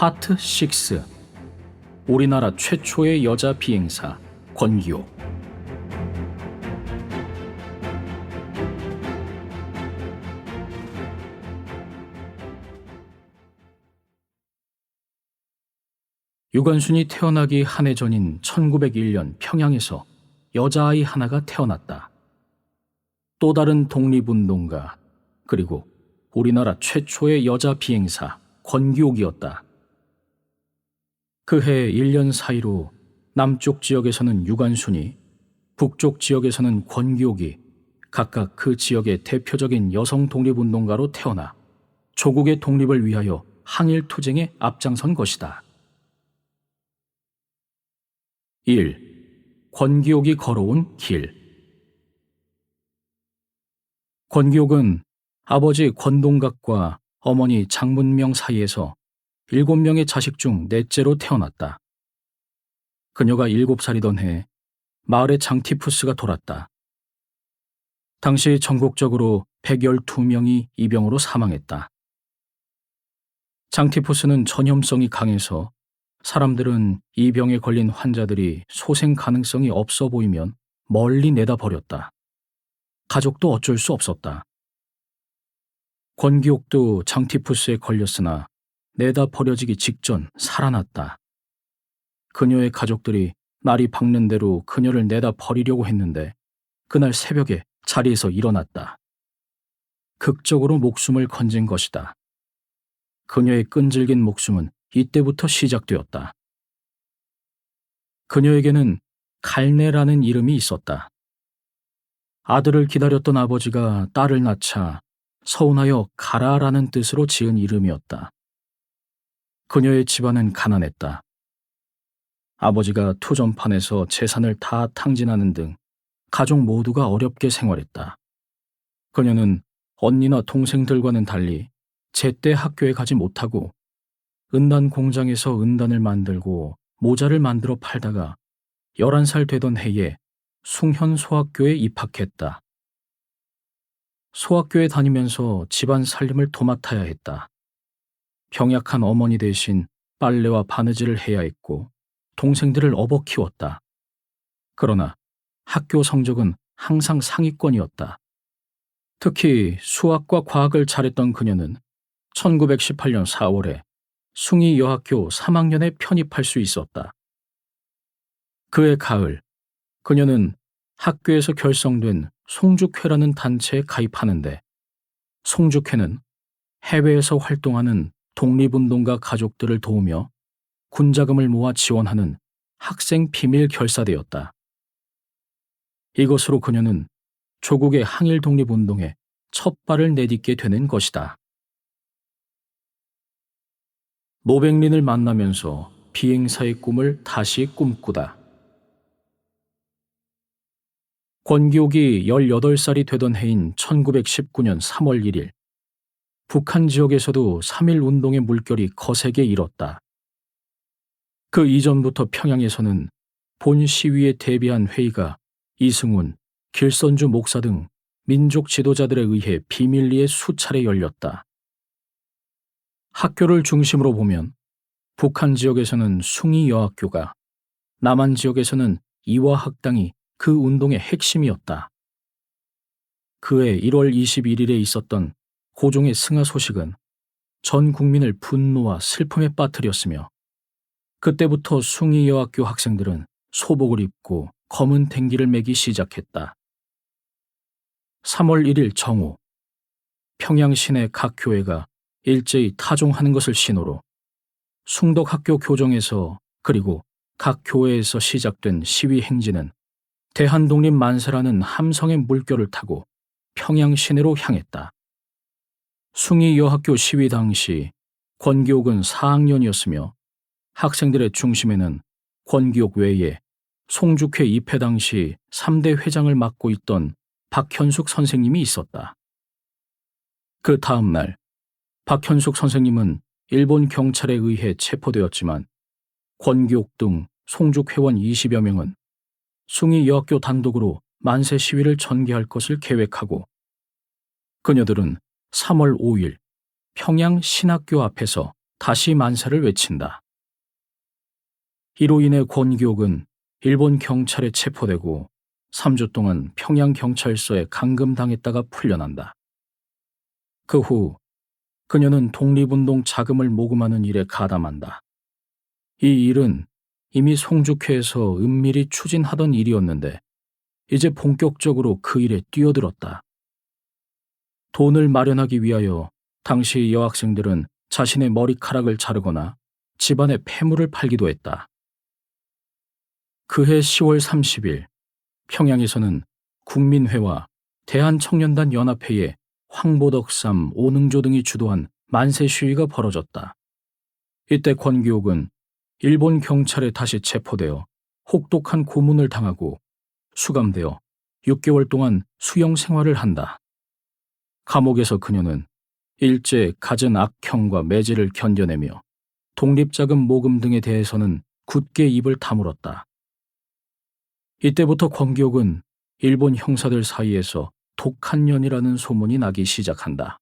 파트 6. 우리나라 최초의 여자 비행사 권기옥. 유관순이 태어나기 한 해 전인 1901년 평양에서 여자아이 하나가 태어났다. 또 다른 독립운동가, 그리고 우리나라 최초의 여자 비행사 권기옥이었다. 그해 1년 사이로 남쪽 지역에서는 유관순이, 북쪽 지역에서는 권기옥이 각각 그 지역의 대표적인 여성 독립운동가로 태어나 조국의 독립을 위하여 항일투쟁에 앞장선 것이다. 1. 권기옥이 걸어온 길. 권기옥은 아버지 권동각과 어머니 장문명 사이에서 7명의 자식 중 넷째로 태어났다. 그녀가 7살이던 해 마을에 장티푸스가 돌았다. 당시 전국적으로 112명이 이 병으로 사망했다. 장티푸스는 전염성이 강해서 사람들은 이 병에 걸린 환자들이 소생 가능성이 없어 보이면 멀리 내다버렸다. 가족도 어쩔 수 없었다. 권기옥도 장티푸스에 걸렸으나 내다 버려지기 직전 살아났다. 그녀의 가족들이 날이 밝는 대로 그녀를 내다 버리려고 했는데 그날 새벽에 자리에서 일어났다. 극적으로 목숨을 건진 것이다. 그녀의 끈질긴 목숨은 이때부터 시작되었다. 그녀에게는 갈내라는 이름이 있었다. 아들을 기다렸던 아버지가 딸을 낳자 서운하여 가라라는 뜻으로 지은 이름이었다. 그녀의 집안은 가난했다. 아버지가 투전판에서 재산을 다 탕진하는 등 가족 모두가 어렵게 생활했다. 그녀는 언니나 동생들과는 달리 제때 학교에 가지 못하고 은단 공장에서 은단을 만들고 모자를 만들어 팔다가 11살 되던 해에 숭현소학교에 입학했다. 소학교에 다니면서 집안 살림을 도맡아야 했다. 병약한 어머니 대신 빨래와 바느질을 해야 했고 동생들을 업어 키웠다. 그러나 학교 성적은 항상 상위권이었다. 특히 수학과 과학을 잘했던 그녀는 1918년 4월에 숭의여학교 3학년에 편입할 수 있었다. 그해 가을, 그녀는 학교에서 결성된 송죽회라는 단체에 가입하는데, 송죽회는 해외에서 활동하는 독립운동가 가족들을 도우며 군자금을 모아 지원하는 학생 비밀 결사대였다. 이것으로 그녀는 조국의 항일 독립운동에 첫 발을 내딛게 되는 것이다. 노백린을 만나면서 비행사의 꿈을 다시 꿈꾸다. 권기옥이 18살이 되던 해인 1919년 3월 1일, 북한 지역에서도 3.1 운동의 물결이 거세게 일었다. 그 이전부터 평양에서는 본 시위에 대비한 회의가 이승훈, 길선주 목사 등 민족 지도자들에 의해 비밀리에 수차례 열렸다. 학교를 중심으로 보면 북한 지역에서는 숭의여학교가, 남한 지역에서는 이화학당이 그 운동의 핵심이었다. 그해 1월 21일에 있었던 고종의 승하 소식은 전 국민을 분노와 슬픔에 빠뜨렸으며 그때부터 숭의여학교 학생들은 소복을 입고 검은 댕기를 매기 시작했다. 3월 1일 정오, 평양 시내 각 교회가 일제히 타종하는 것을 신호로 숭덕학교 교정에서 그리고 각 교회에서 시작된 시위 행진은 대한독립 만세라는 함성의 물결을 타고 평양 시내로 향했다. 숭의여학교 시위 당시 권기옥은 4학년이었으며 학생들의 중심에는 권기옥 외에 송죽회 입회 당시 3대 회장을 맡고 있던 박현숙 선생님이 있었다. 그 다음 날 박현숙 선생님은 일본 경찰에 의해 체포되었지만 권기옥 등 송죽회원 20여 명은 숭의여학교 단독으로 만세 시위를 전개할 것을 계획하고 그녀들은 3월 5일 평양 신학교 앞에서 다시 만세를 외친다. 이로 인해 권기옥은 일본 경찰에 체포되고 3주 동안 평양경찰서에 감금당했다가 풀려난다. 그 후 그녀는 독립운동 자금을 모금하는 일에 가담한다. 이 일은 이미 송죽회에서 은밀히 추진하던 일이었는데 이제 본격적으로 그 일에 뛰어들었다. 돈을 마련하기 위하여 당시 여학생들은 자신의 머리카락을 자르거나 집안의 폐물을 팔기도 했다. 그해 10월 30일 평양에서는 국민회와 대한청년단 연합회의 황보덕삼, 오능조 등이 주도한 만세 시위가 벌어졌다. 이때 권기옥은 일본 경찰에 다시 체포되어 혹독한 고문을 당하고 수감되어 6개월 동안 수용 생활을 한다. 감옥에서 그녀는 일제 갖은 악형과 매질을 견뎌내며 독립자금 모금 등에 대해서는 굳게 입을 다물었다. 이때부터 권기옥은 일본 형사들 사이에서 독한 년이라는 소문이 나기 시작한다.